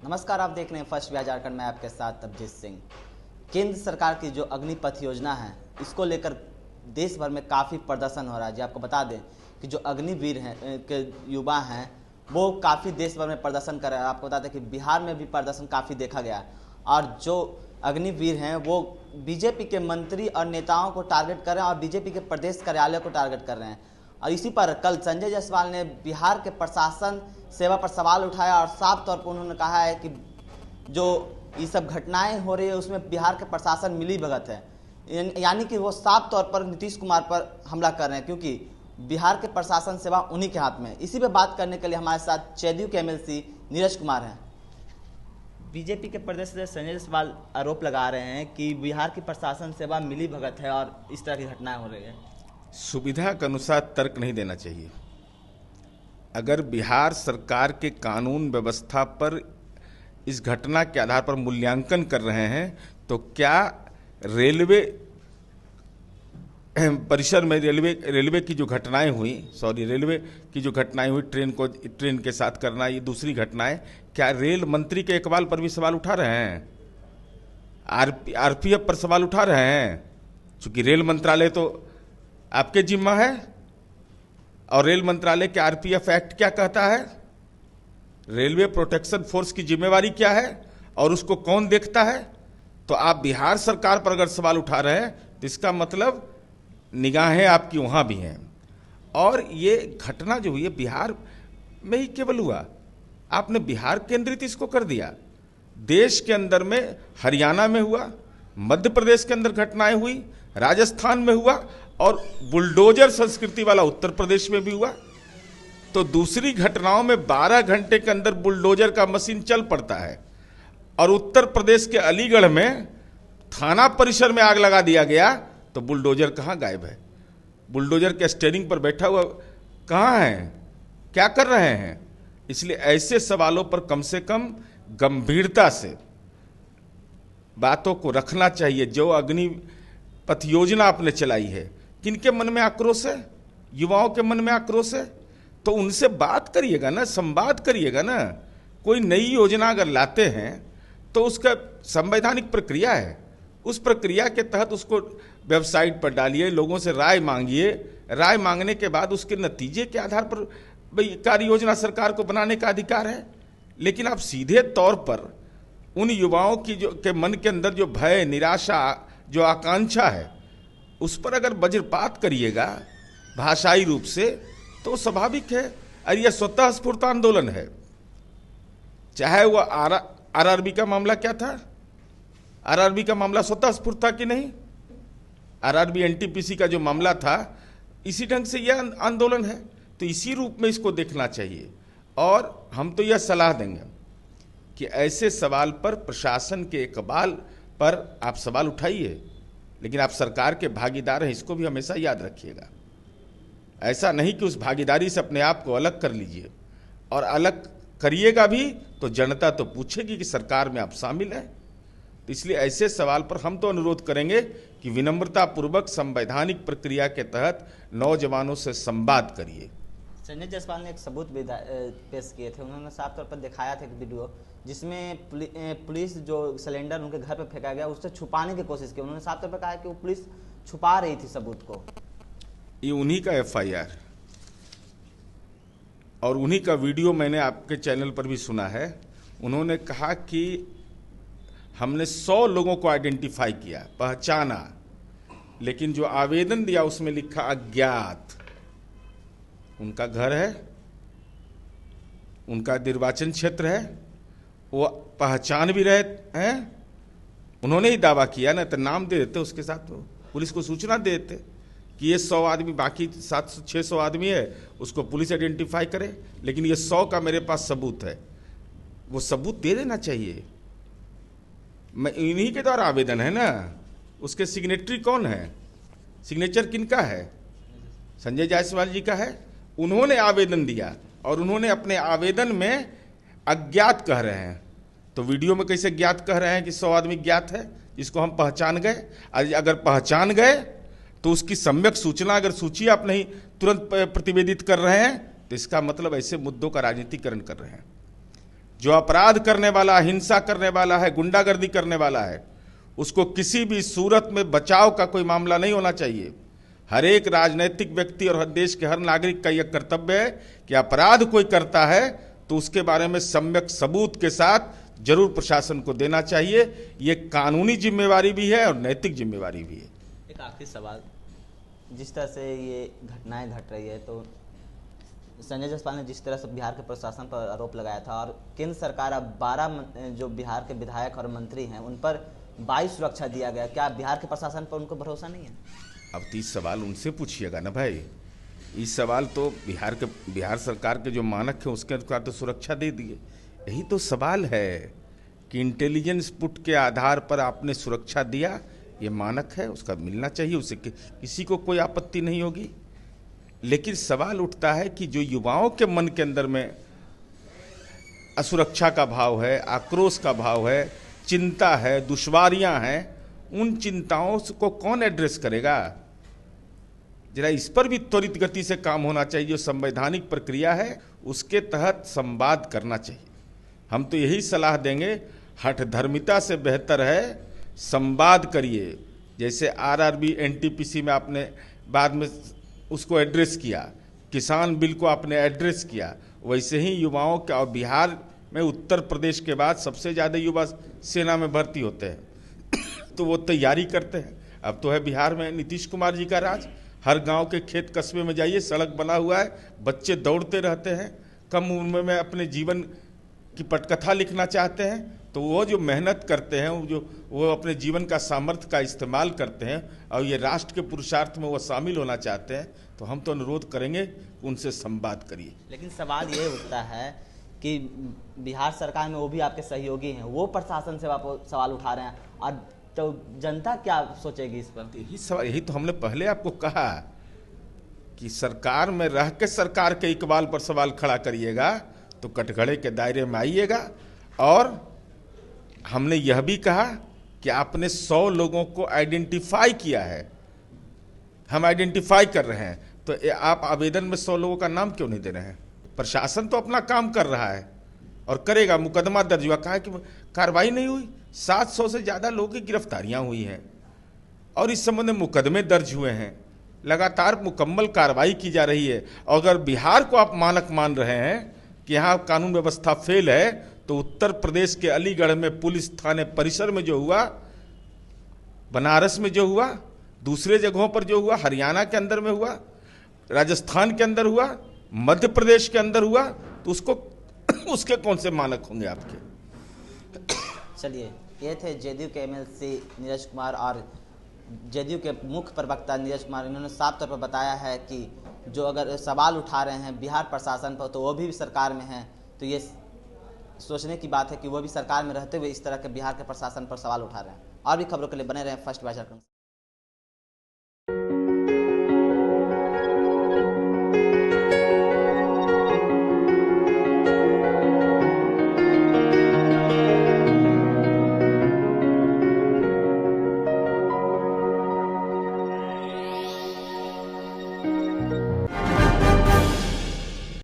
नमस्कार, आप देख रहे हैं फर्स्ट बिहार झारखंड में आपके साथ तबजीत सिंह। केंद्र सरकार की जो अग्निपथ योजना है, इसको लेकर देश भर में काफ़ी प्रदर्शन हो रहा है। जी आपको बता दें कि जो अग्निवीर हैं के युवा हैं वो काफ़ी देश भर में प्रदर्शन कर रहे हैं। आपको बता दें कि बिहार में भी प्रदर्शन काफ़ी देखा गया और जो अग्निवीर हैं वो बीजेपी के मंत्री और नेताओं को टारगेट कर रहे हैं और बीजेपी के प्रदेश कार्यालय को टारगेट कर रहे हैं। और इसी पर कल संजय जायसवाल ने बिहार के प्रशासन सेवा पर सवाल उठाया और साफ तौर पर उन्होंने कहा है कि जो ये सब घटनाएं हो रही है उसमें बिहार के प्रशासन मिलीभगत है, यानी कि वो साफ तौर पर नीतीश कुमार पर हमला कर रहे हैं क्योंकि बिहार के प्रशासन सेवा उन्हीं के हाथ में है। इसी पे बात करने के लिए हमारे साथ जदयू के एमएलसी नीरज कुमार हैं। बीजेपी के प्रदेश से संजय जायसवाल आरोप लगा रहे हैं कि बिहार की प्रशासन सेवा मिलीभगत है और इस तरह की घटनाएं हो रही है। सुविधा के अनुसार तर्क नहीं देना चाहिए। अगर बिहार सरकार के कानून व्यवस्था पर इस घटना के आधार पर मूल्यांकन कर रहे हैं तो क्या रेलवे परिसर में रेलवे की जो घटनाएं हुई ट्रेन के साथ करना, ये दूसरी घटनाएं, क्या रेल मंत्री के इकबाल पर भी सवाल उठा रहे हैं? आरपीएफ पर सवाल उठा रहे हैं? चूंकि रेल मंत्रालय तो आपके जिम्मा है और रेल मंत्रालय के आरपीएफ एक्ट क्या कहता है, रेलवे प्रोटेक्शन फोर्स की जिम्मेवारी क्या है और उसको कौन देखता है। तो आप बिहार सरकार पर अगर सवाल उठा रहे हैं तो इसका मतलब निगाहें आपकी वहां भी हैं। और ये घटना जो हुई है बिहार में ही केवल हुआ, आपने बिहार केंद्रित इसको कर दिया। देश के अंदर में हरियाणा में हुआ, मध्य प्रदेश के अंदर घटनाएं हुई, राजस्थान में हुआ और बुलडोजर संस्कृति वाला उत्तर प्रदेश में भी हुआ। तो दूसरी घटनाओं में 12 घंटे के अंदर बुलडोजर का मशीन चल पड़ता है और उत्तर प्रदेश के अलीगढ़ में थाना परिसर में आग लगा दिया गया तो बुलडोजर कहाँ गायब है? बुलडोजर के स्टीयरिंग पर बैठा हुआ कहाँ है? क्या कर रहे हैं? इसलिए ऐसे सवालों पर कम से कम गंभीरता से बातों को रखना चाहिए। जो अग्निपथ योजना आपने चलाई है, किनके मन में आक्रोश है? युवाओं के मन में आक्रोश है, तो उनसे बात करिएगा ना, संवाद करिएगा ना। कोई नई योजना अगर लाते हैं तो उसका संवैधानिक प्रक्रिया है, उस प्रक्रिया के तहत उसको वेबसाइट पर डालिए, लोगों से राय मांगिए। राय मांगने के बाद उसके नतीजे के आधार पर भाई कार्य योजना सरकार को बनाने का अधिकार है। लेकिन आप सीधे तौर पर उन युवाओं की के मन के अंदर जो भय, निराशा, जो आकांक्षा है, उस पर अगर वज्रपात करिएगा भाषाई रूप से तो स्वाभाविक है। और यह स्वतः स्फूर्त आंदोलन है। चाहे वो आरआरबी का मामला क्या था, आरआरबी का मामला स्वतः स्फूर्त था कि नहीं? आरआरबी एनटीपीसी का जो मामला था, इसी ढंग से यह आंदोलन है। तो इसी रूप में इसको देखना चाहिए। और हम तो यह सलाह देंगे कि ऐसे सवाल पर प्रशासन के इकबाल पर आप सवाल उठाइए, लेकिन आप सरकार के भागीदार हैं, इसको भी हमेशा याद रखिएगा। ऐसा नहीं कि उस भागीदारी से अपने आप को अलग कर लीजिए, और अलग करिएगा भी तो जनता तो पूछेगी कि सरकार में आप शामिल हैं। तो इसलिए ऐसे सवाल पर हम तो अनुरोध करेंगे कि विनम्रतापूर्वक संवैधानिक प्रक्रिया के तहत नौजवानों से संवाद करिए। संजय जायसवाल ने एक सबूत भी पेश किए थे। उन्होंने साफ तौर पर दिखाया था एक वीडियो जिसमें पुलिस जो सिलेंडर उनके घर पर फेंका गया उससे छुपाने की कोशिश की। उन्होंने साफ तौर पर कहा कि वो पुलिस छुपा रही थी सबूत को। ये उन्हीं का एफआईआर और उन्हीं का वीडियो मैंने आपके चैनल पर भी सुना है। उन्होंने कहा कि हमने 100 लोगों को आइडेंटिफाई किया, पहचाना, लेकिन जो आवेदन दिया उसमें लिखा अज्ञात। उनका घर है, उनका निर्वाचन क्षेत्र है, वो पहचान भी रहे हैं। उन्होंने ही दावा किया ना, तो नाम दे देते उसके साथ, तो पुलिस को सूचना दे देते कि ये 100 आदमी, बाकी 700-600 आदमी है, उसको पुलिस आइडेंटिफाई करे। लेकिन ये 100 का मेरे पास सबूत है, वो सबूत दे देना चाहिए। मैं इन्हीं के द्वारा आवेदन है ना, उसके सिग्नेटरी कौन है? सिग्नेचर किनका है? संजय जायसवाल जी का है। उन्होंने आवेदन दिया और उन्होंने अपने आवेदन में अज्ञात कह रहे हैं। तो वीडियो में कैसे ज्ञात कह रहे हैं कि 100 आदमी ज्ञात है, इसको हम पहचान गए? अगर पहचान गए तो उसकी सम्यक सूचना, अगर सूची आप नहीं तुरंत प्रतिवेदित कर रहे हैं तो इसका मतलब ऐसे मुद्दों का राजनीतिकरण कर रहे हैं। जो अपराध करने वाला, हिंसा करने वाला है, गुंडागर्दी करने वाला है, उसको किसी भी सूरत में बचाव का कोई मामला नहीं होना चाहिए। हर एक राजनीतिक व्यक्ति और देश के हर नागरिक का यह कर्तव्य है कि अपराध कोई करता है तो उसके बारे में सम्यक सबूत के साथ जरूर प्रशासन को देना चाहिए। ये कानूनी जिम्मेवारी भी है और नैतिक जिम्मेवारी भी है। एक आखिरी सवाल, जिस तरह से ये घटनाएं घट रही है, तो संजय जायसवाल ने जिस तरह से बिहार के प्रशासन पर आरोप लगाया था और केंद्र सरकार अब 12 जो बिहार के विधायक और मंत्री हैं उन पर 22 सुरक्षा दिया गया, क्या बिहार के प्रशासन पर उनको भरोसा नहीं है? अब 30 सवाल उनसे पूछिएगा ना भाई। इस सवाल तो बिहार सरकार के जो मानक है उसके अनुसार तो सुरक्षा दे दिए। यही तो सवाल है कि इंटेलिजेंस पुट के आधार पर आपने सुरक्षा दिया, ये मानक है, उसका मिलना चाहिए, उसे किसी को कोई आपत्ति नहीं होगी। लेकिन सवाल उठता है कि जो युवाओं के मन के अंदर में असुरक्षा का भाव है, आक्रोश का भाव है, चिंता है, दुश्वारियां हैं, उन चिंताओं को कौन एड्रेस करेगा? जरा इस पर भी त्वरित गति से काम होना चाहिए। जो संवैधानिक प्रक्रिया है उसके तहत संवाद करना चाहिए। हम तो यही सलाह देंगे, हठधर्मिता से बेहतर है संवाद करिए। जैसे आरआरबी एनटीपीसी में आपने बाद में उसको एड्रेस किया, किसान बिल को आपने एड्रेस किया, वैसे ही युवाओं का, और बिहार में उत्तर प्रदेश के बाद सबसे ज़्यादा युवा सेना में भर्ती होते हैं तो वो तैयारी करते हैं। अब तो है बिहार में नीतीश कुमार जी का राज। हर गांव के खेत कस्बे में जाइए, सड़क बना हुआ है, बच्चे दौड़ते रहते हैं, कम उम्र में अपने जीवन की पटकथा लिखना चाहते हैं। तो वो जो मेहनत करते हैं, वो अपने जीवन का सामर्थ्य का इस्तेमाल करते हैं और ये राष्ट्र के पुरुषार्थ में वो शामिल होना चाहते हैं। तो हम तो अनुरोध करेंगे कि उनसे संवाद करिए। लेकिन सवाल ये उठता है कि बिहार सरकार में वो भी आपके सहयोगी हैं, वो प्रशासन से आप सवाल उठा रहे हैं, और तो जनता क्या सोचेगी इस पर? यही तो हमने पहले आपको कहा कि सरकार में रह के सरकार के इकबाल पर सवाल खड़ा करिएगा तो कटघरे के दायरे में आइएगा। और हमने यह भी कहा कि आपने 100 लोगों को आइडेंटिफाई किया है, हम आइडेंटिफाई कर रहे हैं, तो आप आवेदन में 100 लोगों का नाम क्यों नहीं दे रहे हैं? प्रशासन तो अपना काम कर रहा है और करेगा। मुकदमा दर्ज हुआ, कहा कि कार्रवाई नहीं हुई। 700 से ज़्यादा लोगों की गिरफ्तारियां हुई हैं और इस संबंध में मुकदमे दर्ज हुए हैं। लगातार मुकम्मल कार्रवाई की जा रही है। और अगर बिहार को आप मानक मान रहे हैं कि यहाँ कानून व्यवस्था फेल है, तो उत्तर प्रदेश के अलीगढ़ में पुलिस थाने परिसर में जो हुआ, बनारस में जो हुआ, दूसरे जगहों पर जो हुआ, हरियाणा के अंदर में हुआ, राजस्थान के अंदर हुआ, मध्य प्रदेश के अंदर हुआ, तो उसके कौन से मानक होंगे आपके? चलिए, ये थे जेडीयू के एमएलसी नीरज कुमार और जेडीयू के मुख्य प्रवक्ता नीरज कुमार। इन्होंने साफ तौर पर बताया है कि जो अगर सवाल उठा रहे हैं बिहार प्रशासन पर, तो वो भी सरकार में हैं। तो ये सोचने की बात है कि वो भी सरकार में रहते हुए इस तरह के बिहार के प्रशासन पर सवाल उठा रहे हैं। और भी खबरों के लिए बने रहें फर्स्ट बाय झारखंड।